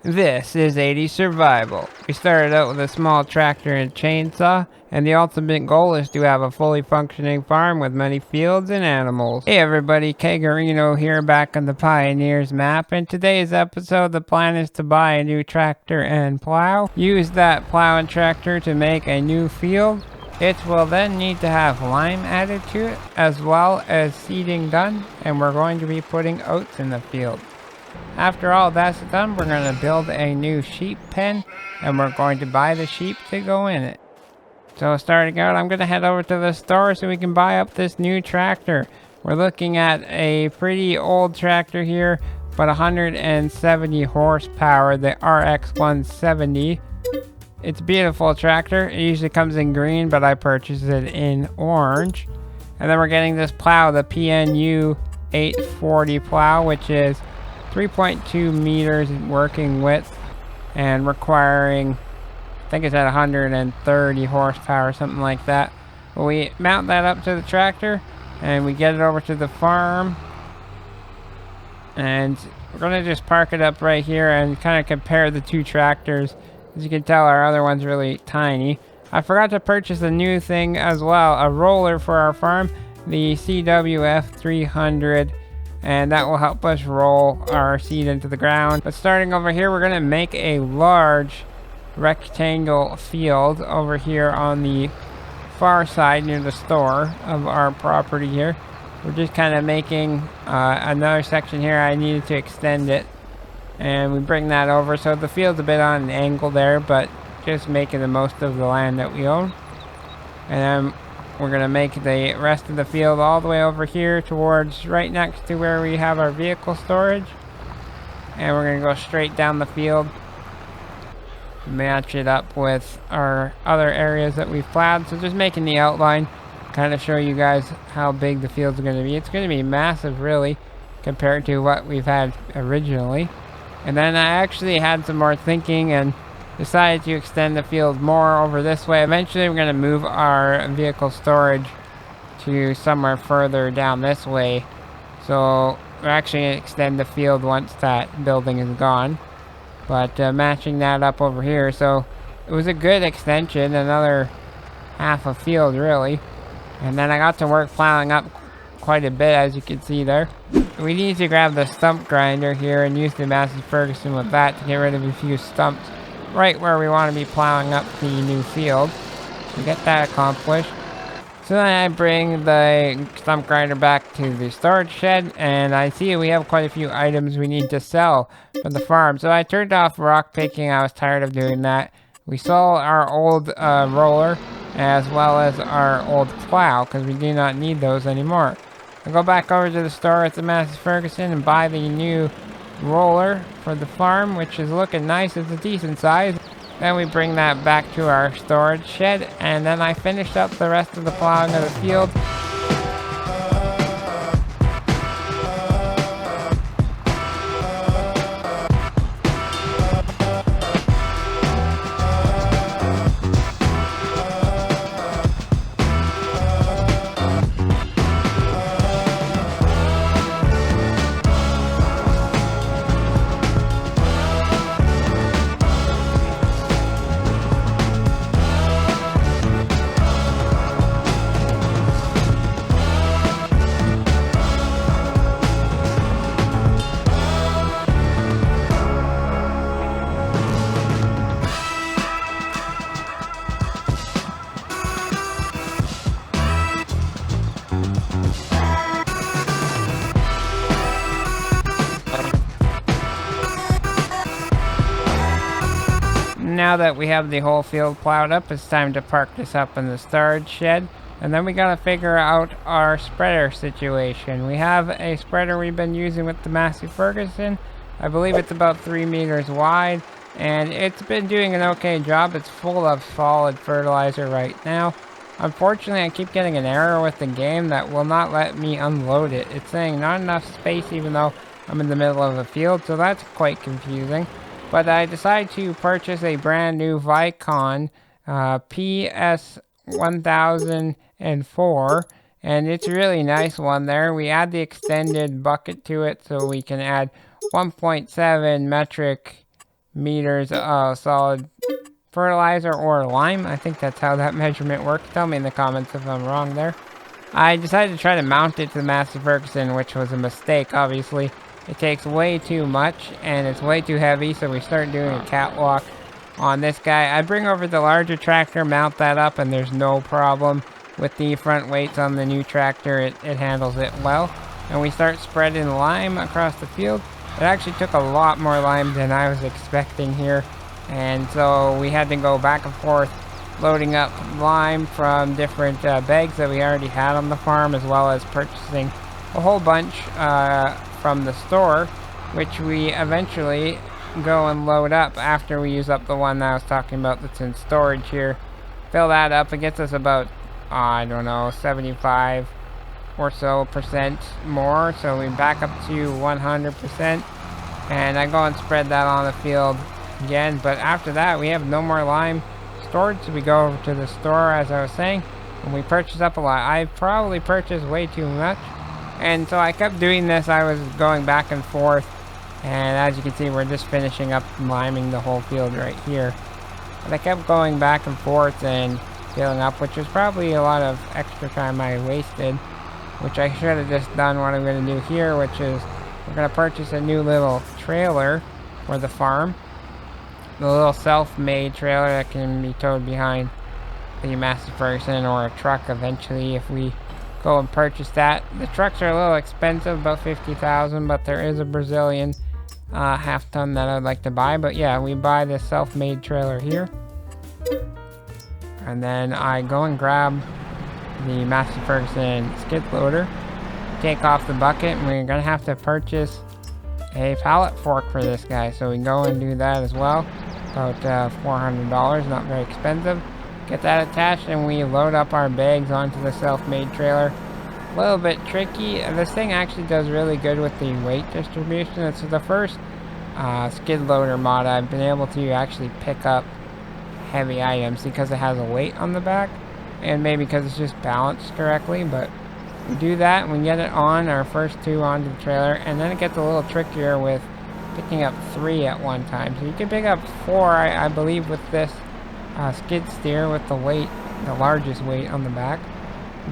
This is 80's Survival. We started out with a small tractor and chainsaw, and the ultimate goal is to have a fully functioning farm with many fields and animals. Hey everybody, Kagarino here back on the Pioneers map. In today's episode, the plan is to buy a new tractor and plow. Use that plow and tractor to make a new field. It will then need to have lime added to it, as well as seeding done, and we're going to be putting oats in the field. After all that's done, we're going to build a new sheep pen, and we're going to buy the sheep to go in it. So starting out, I'm going to head over to the store so we can buy up this new tractor. We're looking at a pretty old tractor here, but 170 horsepower, the RX 170. It's a beautiful tractor. It usually comes in green, but I purchased it in orange. And then we're getting this plow, the PNU 840 plow, which is 3.2 meters working width and requiring, I think it's at 130 horsepower, something like that. But we mount that up to the tractor and we get it over to the farm. And we're going to just park it up right here and kind of compare the two tractors. As you can tell, our other one's really tiny. I forgot to purchase a new thing as well, a roller for our farm, the CWF 300, and that will help us roll our seed into the ground. But starting over here, we're going to make a large rectangle field over here on the far side near the store of our property here. We're just kind of making another section here. I needed to extend it. And we bring that over, so the field's a bit on an angle there, but just making the most of the land that we own. And then we're going to make the rest of the field all the way over here towards right next to where we have our vehicle storage. And we're going to go straight down the field, match it up with our other areas that we've plowed. So just making the outline, kind of show you guys how big the field's going to be. It's going to be massive, really, compared to what we've had originally. And then I actually had some more thinking and decided to extend the field more over this way. Eventually we're going to move our vehicle storage to somewhere further down this way. So we're actually going to extend the field once that building is gone. But matching that up over here. So it was a good extension, another half a field really. And then I got to work plowing up quite a bit, as you can see there. We need to grab the stump grinder here and use the Massey Ferguson with that to get rid of a few stumps right where we want to be plowing up the new field. So get that accomplished. So then I bring the stump grinder back to the storage shed, and I see we have quite a few items we need to sell for the farm. So I turned off rock picking. I was tired of doing that. We sold our old roller as well as our old plow because we do not need those anymore. I go back over to the store at the Massey Ferguson and buy the new roller for the farm, which is looking nice. It's a decent size. Then we bring that back to our storage shed, and then I finished up the rest of the plowing of the field. Now that we have the whole field plowed up, it's time to park this up in the storage shed. And then we gotta figure out our spreader situation. We have a spreader we've been using with the Massey Ferguson. I believe it's about 3 meters wide, and it's been doing an okay job. It's full of solid fertilizer right now. Unfortunately, I keep getting an error with the game that will not let me unload it. It's saying not enough space even though I'm in the middle of a field, so that's quite confusing. But I decided to purchase a brand new Vicon PS1004, and it's a really nice one there. We add the extended bucket to it so we can add 1.7 metric meters of solid fertilizer or lime. I think that's how that measurement works. Tell me in the comments if I'm wrong there. I decided to try to mount it to the Massey Ferguson, which was a mistake, obviously. It takes way too much, and it's way too heavy, so we start doing a catwalk on this guy. I bring over the larger tractor, mount that up, and there's no problem with the front weights on the new tractor. It handles it well. And we start spreading lime across the field. It actually took a lot more lime than I was expecting here. And so we had to go back and forth loading up lime from different bags that we already had on the farm, as well as purchasing a whole bunch from the store, which we eventually go and load up after we use up the one that I was talking about that's in storage here. Fill that up. It gets us about, I don't know, 75 or so percent more, so we back up to 100%, and I go and spread that on the field again. But after that, we have no more lime stored, so we go over to the store, as I was saying, and we purchase up a lot. I probably purchased way too much, and so I kept doing this. I was going back and forth, and as you can see, we're just finishing up liming the whole field right here. But I kept going back and forth and filling up, which was probably a lot of extra time I wasted, which I should have just done what I'm going to do here, which is we're going to purchase a new little trailer for the farm. The little self-made trailer that can be towed behind the Massey Ferguson, or a truck eventually if we go and purchase that. The trucks are a little expensive, about $50,000, but there is a Brazilian half-ton that I'd like to buy. But yeah, we buy this self-made trailer here. And then I go and grab the Massey Ferguson skid loader, take off the bucket, and we're going to have to purchase a pallet fork for this guy. So we go and do that as well. About $400, not very expensive. Get that attached, and we load up our bags onto the self-made trailer. A little bit tricky. This thing actually does really good with the weight distribution. It's the first skid loader mod I've been able to actually pick up heavy items because it has a weight on the back, and maybe because it's just balanced correctly. But we do that, and we get it on, our first two onto the trailer, and then it gets a little trickier with picking up 3 at one time. So you can pick up 4, I believe, with this skid steer with the weight, the largest weight on the back.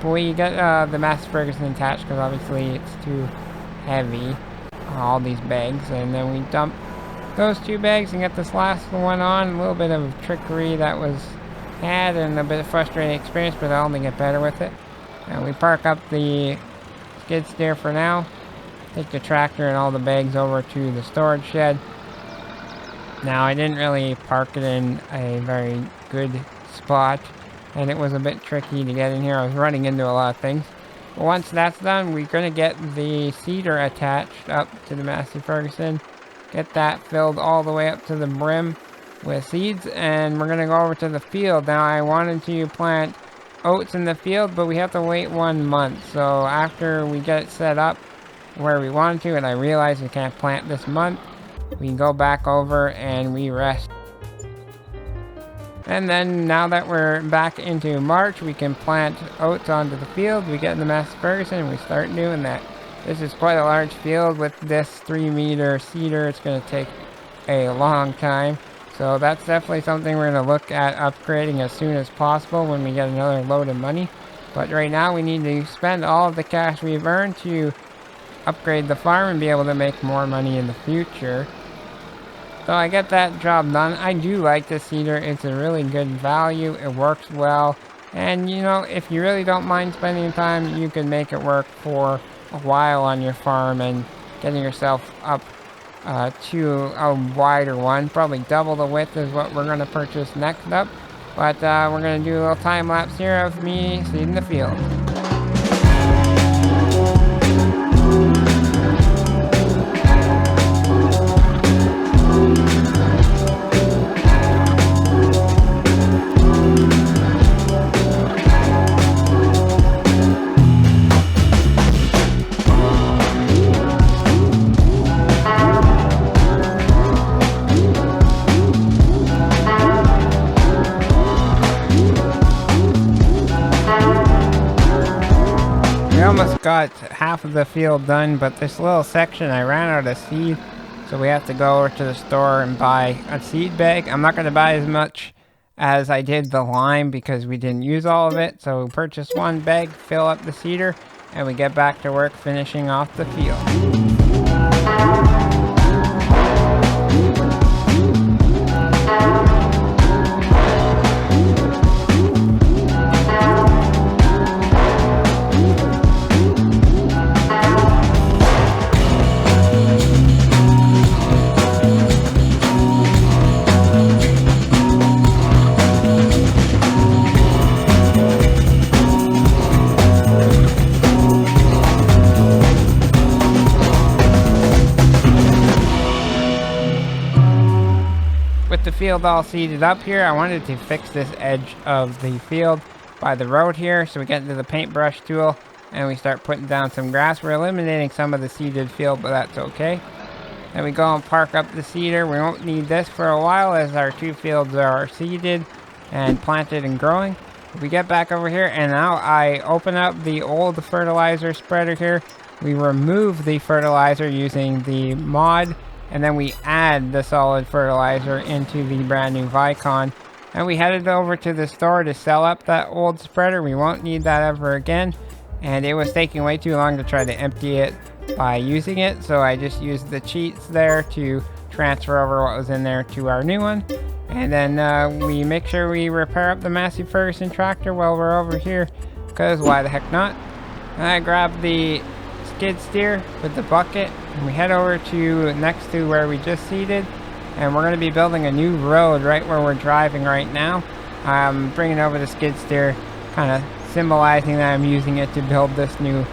But we get the Massey Ferguson attached because obviously it's too heavy, all these bags, and then we dump those 2 bags and get this last one on. A little bit of trickery that was had, and a bit of frustrating experience, but I'll only get better with it. And we park up the skid steer for now, take the tractor and all the bags over to the storage shed. Now, I didn't really park it in a very good spot, and it was a bit tricky to get in here. I was running into a lot of things. But once that's done, we're going to get the seeder attached up to the Massey Ferguson, get that filled all the way up to the brim with seeds, and we're going to go over to the field. Now, I wanted to plant oats in the field, but we have to wait 1 month. So after we get it set up where we wanted to, and I realized we can't plant this month, we go back over and we rest. And then now that we're back into March, we can plant oats onto the field. We get in the Massey Ferguson and we start doing that. This is quite a large field with this 3-meter seeder. It's going to take a long time. So that's definitely something we're going to look at upgrading as soon as possible when we get another load of money. But right now we need to spend all of the cash we've earned to upgrade the farm and be able to make more money in the future. So I get that job done. I do like this seeder. It's a really good value. It works well. And you know, if you really don't mind spending time, you can make it work for a while on your farm and getting yourself up to a wider one. Probably double the width is what we're going to purchase next up. But we're going to do a little time lapse here of me seeding the field. Almost got half of the field done, but this little section I ran out of seed, So we have to go over to the store and buy a seed bag. I'm not going to buy as much as I did the lime because we didn't use all of it. So we purchase one bag, fill up the seeder, and we get back to work finishing off the field. With the field all seeded up here, I wanted to fix this edge of the field by the road here. So we get into the paintbrush tool and we start putting down some grass. We're eliminating some of the seeded field, but that's okay. Then we go and park up the seeder. We won't need this for a while as our two fields are seeded and planted and growing. We get back over here and now I open up the old fertilizer spreader here. We remove the fertilizer using the mod, and then we add the solid fertilizer into the brand new Vicon. And we headed over to the store to sell up that old spreader. We won't need that ever again. And it was taking way too long to try to empty it by using it. So I just used the cheats there to transfer over what was in there to our new one. And then we make sure we repair up the Massey Ferguson tractor while we're over here, because why the heck not? And I grab the skid steer with the bucket and we head over to next to where we just seeded, and we're going to be building a new road right where we're driving right now. I'm bringing over the skid steer, kind of symbolizing that I'm using it to build this new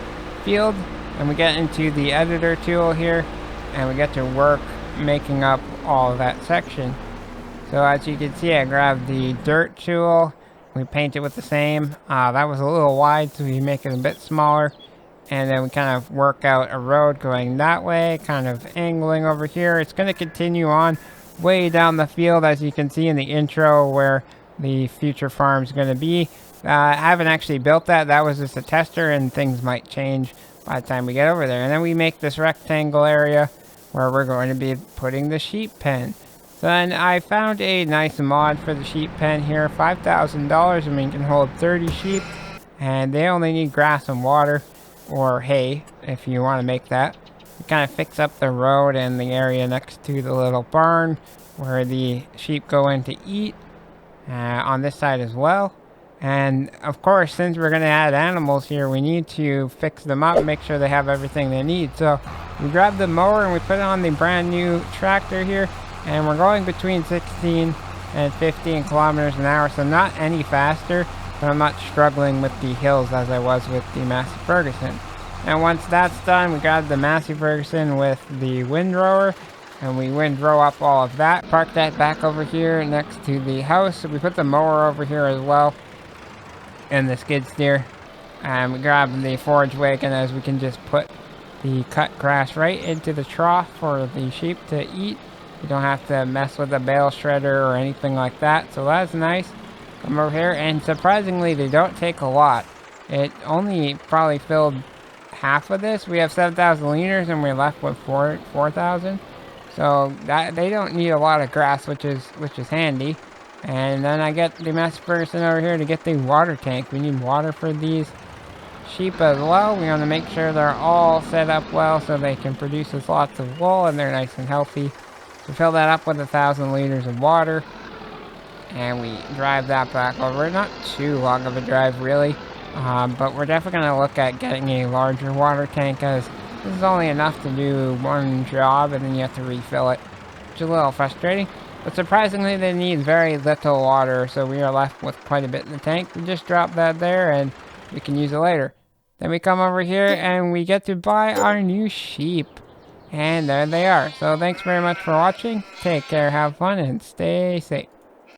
field. And we get into the editor tool here and we get to work making up all of that section. So as you can see, I grabbed the dirt tool, we paint it with the same. That was a little wide, so we make it a bit smaller. And then we kind of work out a road going that way, kind of angling over here. It's going to continue on way down the field, as you can see in the intro, where the future farm is going to be. I haven't actually built that. That was just a tester, and things might change by the time we get over there. And then we make this rectangle area where we're going to be putting the sheep pen. So then I found a nice mod for the sheep pen here, $5,000, and we can hold 30 sheep, and they only need grass and water, or hay if you want to make that. You kind of fix up the road and the area next to the little barn where the sheep go in to eat, on this side as well. And of course, since we're going to add animals here, we need to fix them up, make sure they have everything they need. So we grab the mower and we put on the brand new tractor here, and we're going between 16 and 15 kilometers an hour, so not any faster, but I'm not struggling with the hills as I was with the Massey Ferguson. And once that's done, we got the Massey Ferguson with the windrower, and we windrow up all of that. Park that back over here next to the house. So we put the mower over here as well, and the skid steer. And we grab the forage wagon, as we can just put the cut grass right into the trough for the sheep to eat. You don't have to mess with a bale shredder or anything like that, so that's nice. Come over here, and surprisingly, they don't take a lot. It only probably filled half of this. We have 7,000 liters, and we're left with 4,000. So that they don't need a lot of grass, which is handy. And then I get the Massey Ferguson over here to get the water tank. We need water for these sheep as well. We want to make sure they're all set up well so they can produce us lots of wool and they're nice and healthy. So fill that up with 1,000 liters of water. And we drive that back over. Not too long of a drive, really. But we're definitely going to look at getting a larger water tank, as this is only enough to do one job, and then you have to refill it, which is a little frustrating. But surprisingly, they need very little water, so we are left with quite a bit in the tank. We just drop that there, and we can use it later. Then we come over here, and we get to buy our new sheep. And there they are. So thanks very much for watching. Take care, have fun, and stay safe.